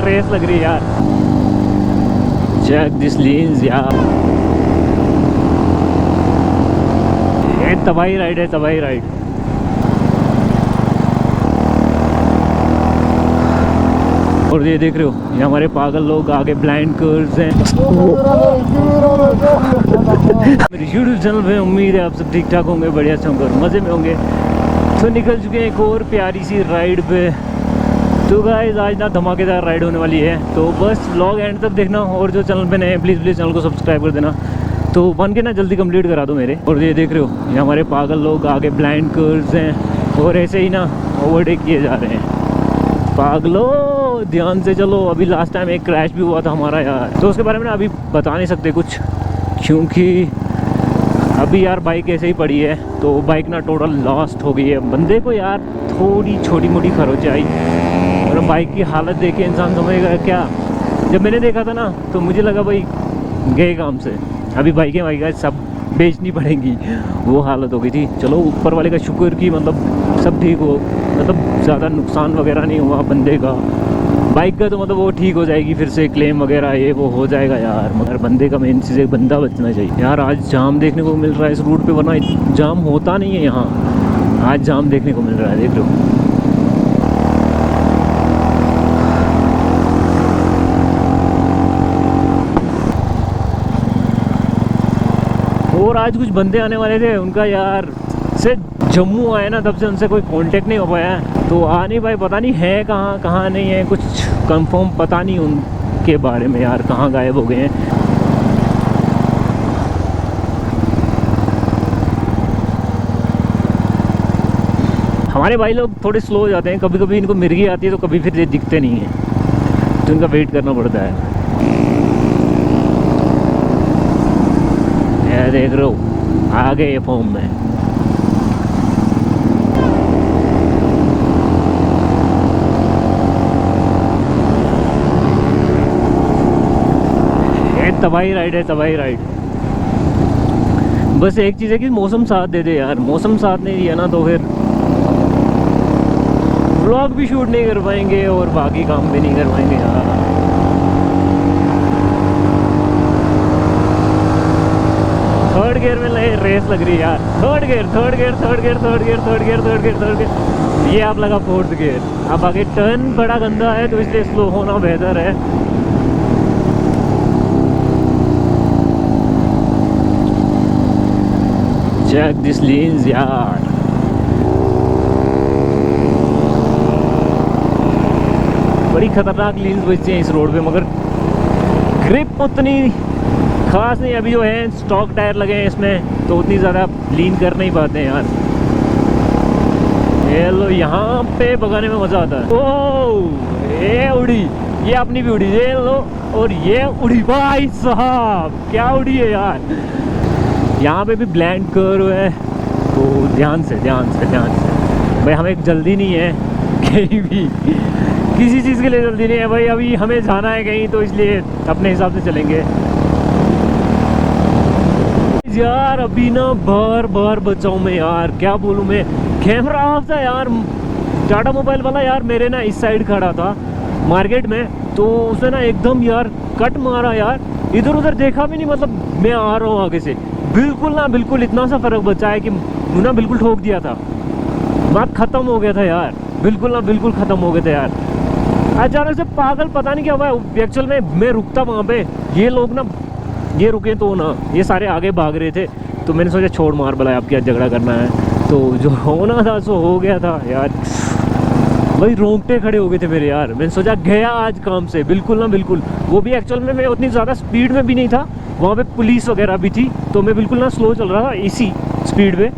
Race लग रही है यार। चेक दिस लेन्स यार, ये तबाही राइड है, तबाही राइड। और ये देख रहे हो, ये हमारे पागल लोग आगे ब्लाइंड कर्व्स हैं। मेरे यूट्यूब चैनल पे उम्मीद है आप सब ठीक ठाक होंगे, बढ़िया से होंगे और मज़े में होंगे। तो निकल चुके हैं एक और प्यारी सी राइड पे। तो गाइस आज ना धमाकेदार राइड होने वाली है, तो बस व्लॉग एंड तक देखना। और जो चैनल पे नए हैं प्लीज़ चैनल को सब्सक्राइब कर देना। तो बन के ना जल्दी कंप्लीट करा दो मेरे। और ये देख रहे हो, ये हमारे पागल लोग आगे ब्लाइंड कर्व्स हैं और ऐसे ही ना ओवरटेक किए जा रहे हैं। पागलो ध्यान से चलो, अभी लास्ट टाइम एक क्रैश भी हुआ था हमारा यार, तो उसके बारे में ना अभी बता नहीं सकते कुछ, क्योंकि अभी यार बाइक ऐसे ही पड़ी है। तो बाइक ना टोटल लॉस्ट हो गई है। बंदे को यार थोड़ी छोटी मोटी खरोच आई और बाइक की हालत देख के इंसान समझेगा क्या। जब मैंने देखा था ना तो मुझे लगा भाई गए काम से, अभी बाइकें सब बेचनी पड़ेंगी, वो हालत हो गई थी। चलो ऊपर वाले का शुक्र कि मतलब सब ठीक हो, मतलब ज़्यादा नुकसान वगैरह नहीं हुआ बंदे का। बाइक का तो मतलब वो ठीक हो जाएगी, फिर से क्लेम वगैरह ये वो हो जाएगा यार, मगर बंदे का मेन चीज़ है, बंदा बचना चाहिए यार। आज जाम देखने को मिल रहा है इस रूट पे, वरना जाम होता नहीं है यहाँ। आज जाम देखने को मिल रहा है, देख लो। और आज कुछ बंदे आने वाले थे, उनका यार से जम्मू आए ना तब से उनसे कोई कांटेक्ट नहीं हो पाया है, तो आ नहीं भाई, पता नहीं है कहाँ नहीं है, कुछ कंफर्म पता नहीं उनके बारे में यार, कहाँ गायब हो गए हैं। हमारे भाई लोग थोड़े स्लो हो जाते हैं, कभी कभी इनको मिर्गी आती है तो कभी फिर ये दिखते नहीं है, तो इनका वेट करना पड़ता है। ये देख रहे हो आ गए फॉर्म में। तबाही राइड है, तबाही राइड। बस एक चीज़ है कि मौसम साथ दे दे यार, मौसम साथ नहीं दिया ना तो फिर व्लॉग भी शूट नहीं कर पाएंगे और बाकी काम भी नहीं कर पाएंगे यार। थर्ड गियर में रेस लग रही है यार। थर्ड गियर ये आप लगा फोर्थ गियर। अब आगे टर्न बड़ा गंदा है तो इसलिए स्लो होना बेहतर है। चेक दिस लेन्स यार, बड़ी खतरनाक लेन्स बचती हैं इस रोड पे, मगर ग्रिप उतनी खास नहीं। अभी जो है स्टॉक टायर लगे हैं इसमें तो उतनी ज़्यादा लीन कर नहीं पाते हैं यार। ये लो यहाँ पे भगाने में मज़ा आता है। ओह ये उड़ी, ये अपनी भी उड़ी, ये लो, और ये उड़ी भाई साहब, क्या उड़ी है यार। यहाँ पे भी ब्लाइंड कर्व है, तो ध्यान से भाई, हमें जल्दी नहीं है कहीं भी, किसी चीज़ के लिए जल्दी नहीं है भाई। अभी हमें जाना है कहीं तो इसलिए अपने हिसाब से चलेंगे यार। अभी ना बार बचाऊँ मैं यार, क्या बोलूँ मैं, कैमरा ऑफ था यार। टाटा मोबाइल वाला यार मेरे ना इस साइड खड़ा था मार्केट में, तो उसने ना एकदम यार कट मारा यार, इधर उधर देखा भी नहीं, मतलब मैं आ रहा हूँ आगे से, बिल्कुल इतना सा फर्क बचा है कि मुझे बिल्कुल ठोक दिया था, बात खत्म हो गया था यार, बिल्कुल खत्म हो गए थे यार। अचानक से पागल पता नहीं क्या हुआ। एक्चुअल में मैं रुकता वहाँ पे, ये लोग ना ये रुके तो ना ये सारे आगे भाग रहे थे, तो मैंने सोचा छोड़ मार भला, अब क्या झगड़ा करना है। तो जो होना था सो हो गया था यार, भाई रोंगटे खड़े हो गए थे मेरे यार। मैंने सोचा गया आज काम से, बिल्कुल। वो भी एक्चुअल में मैं उतनी ज़्यादा स्पीड में भी नहीं था, वहाँ पे पुलिस वगैरह भी थी, तो मैं बिल्कुल ना स्लो चल रहा था इसी स्पीड पे।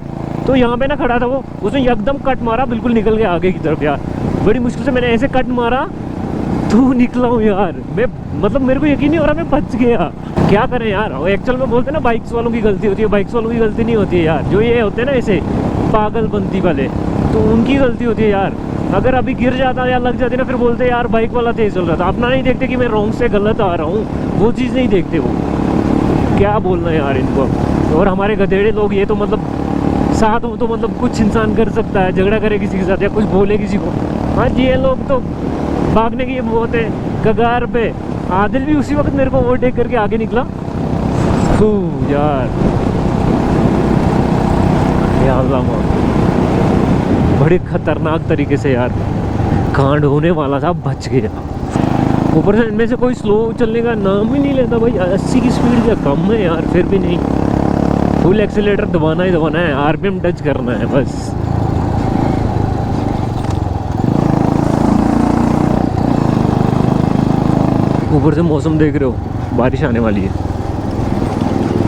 तो यहाँ पे ना खड़ा था वो, उसने एकदम कट मारा, बिल्कुल निकल गया आगे की तरफ यार। बड़ी मुश्किल से मैंने ऐसे कट मारा तो निकला हूँ यार मैं, मतलब मेरे को यकीन नहीं हो रहा मैं बच गया। क्या करें यार, एक्चुअल में बोलते हैं ना बाइक्स वालों की गलती होती है, बाइक्स वालों की गलती नहीं होती है यार। जो ये होते हैं ना ऐसे पागलपंती वाले, तो उनकी गलती होती है यार। अगर अभी गिर जाता या लग जाती ना, फिर बोलते यार बाइक वाला तेज चल रहा था। अपना नहीं देखते कि मैं रॉन्ग से गलत आ रहा हूँ, वो चीज़ नहीं देखते वो। क्या बोलना है यार इनको। और हमारे गधेड़े लोग, ये तो मतलब साथ हो तो मतलब कुछ इंसान कर सकता है, झगड़ा करे किसी के साथ या कुछ बोले किसी को। हाँ जी, ये लोग तो भागने की वो होते हैं, कगार पे। आदिल भी उसी वक्त मेरे को ओवरटेक करके आगे निकला। यार या अल्लाह, बड़े खतरनाक तरीके से यार कांड होने वाला था, बच गया। ऊपर से इनमें से कोई स्लो चलने का नाम ही नहीं लेता भाई। 80 की स्पीड क्या कम है यार, फिर भी नहीं, फुल एक्सीलेटर दबाना ही दबाना है, आरपीएम टच करना है बस। ऊपर से मौसम देख रहे हो, बारिश आने वाली है।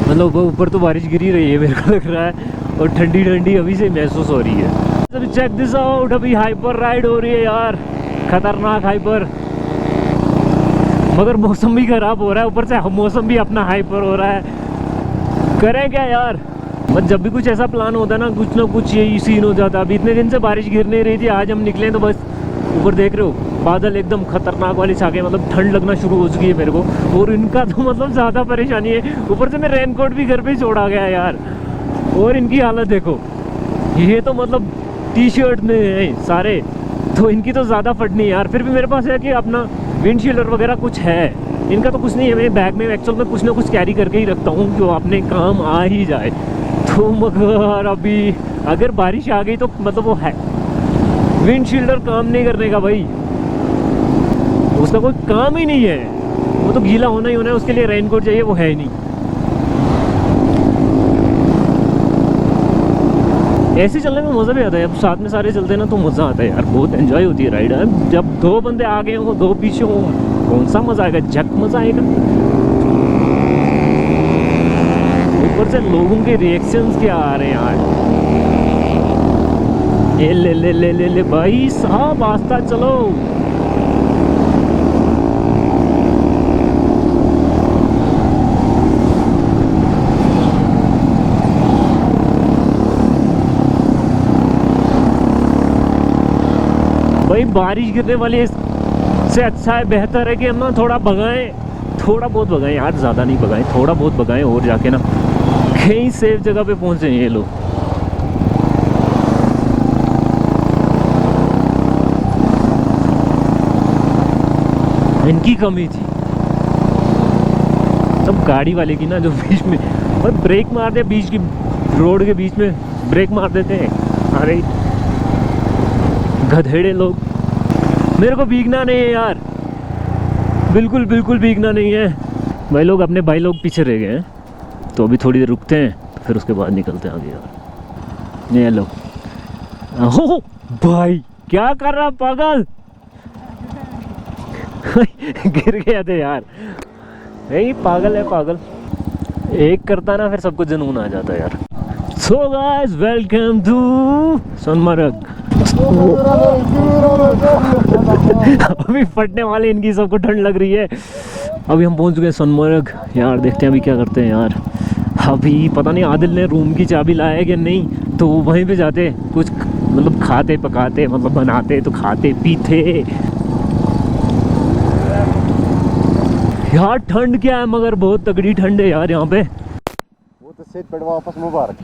मतलब ऊपर तो बारिश गिरी रही है मेरे को लग रहा है, और ठंडी ठंडी अभी से महसूस हो रही है। अभी चेक दिस आउट, अभी हाइपर राइड हो रही है यार, खतरनाक हाइपर। मगर मौसम भी खराब हो रहा है, ऊपर से मौसम भी अपना हाइपर हो रहा है। करें क्या यार, बस जब भी कुछ ऐसा प्लान होता है ना कुछ यही सीन हो जाता है। अभी इतने दिन से बारिश गिर नहीं रही थी, आज हम निकले तो बस ऊपर देख रहे हो बादल एकदम खतरनाक वाली छाके, मतलब ठंड लगना शुरू हो चुकी है मेरे को। और इनका तो मतलब ज़्यादा परेशानी है, ऊपर से मैं रेनकोट भी घर पे ही छोड़ा गया यार। और इनकी हालत देखो, ये तो मतलब टी शर्ट में है सारे, तो इनकी तो ज़्यादा फटनी है यार। फिर भी मेरे पास है कि अपना विंडशील्डर वगैरह कुछ है, इनका तो कुछ नहीं है। मैं बैग में एक्चुअल में कुछ ना कुछ कैरी करके ही रखता हूँ, जो अपने काम आ ही जाए। तो मगर अभी अगर बारिश आ गई तो मतलब वो है, विंडशील्डर काम नहीं करने का भाई, उसका कोई काम ही नहीं है, वो तो गीला होना ही होना है। उसके लिए रेनकोट चाहिए, वो है ही नहीं। ऐसे चलने में मज़ा भी आता है, अब साथ में सारे चलते हैं ना तो मज़ा आता है यार, बहुत एंजॉय होती है राइड। जब दो बंदे आगे हो दो पीछे हो, कौन सा मज़ा आएगा, झक मज़ा आएगा। ऊपर से लोगों के रिएक्शंस क्या आ रहे हैं यार। ये ले ले ले ले ले भाई साहब, आस्ता चलो। भाई बारिश गिरने वाली से अच्छा है, बेहतर है कि हम ना थोड़ा भगाएं, थोड़ा बहुत भगाएं यार, ज़्यादा नहीं भगाएं, थोड़ा बहुत भगाएं और जाके ना कहीं सेफ जगह पे पहुंचे ये लोग। इनकी कमी थी तब गाड़ी वाले की ना, जो बीच में और ब्रेक मार दे, बीच की रोड के बीच में ब्रेक मार देते हैं। अरे गधेड़े लोग। मेरे को भीगना नहीं है यार, बिल्कुल बिल्कुल भीगना नहीं है। भाई लोग अपने भाई लोग पीछे रह गए हैं, तो अभी थोड़ी देर रुकते हैं, फिर उसके बाद निकलते हैं आगे यार। ये लो, हो भाई क्या कर रहा पागल। गिर गया थे यार, यही पागल है पागल, एक करता ना फिर सबको जुनून आ जाता है यार। So guys welcome to Sonmarg. अभी फटने वाले, इनकी सबको ठंड लग रही है। अभी हम पहुंच गए सोनमर्ग यार, देखते हैं अभी क्या करते हैं यार। अभी पता नहीं आदिल ने रूम की चाबी लाया है कि नहीं, तो वहीं पे जाते कुछ मतलब खाते पकाते, मतलब बनाते तो खाते पीते यार। ठंड क्या है मगर बहुत तगड़ी ठंड है यार यहाँ पे। वो तो सेठ पेड़ वापस मुबारक।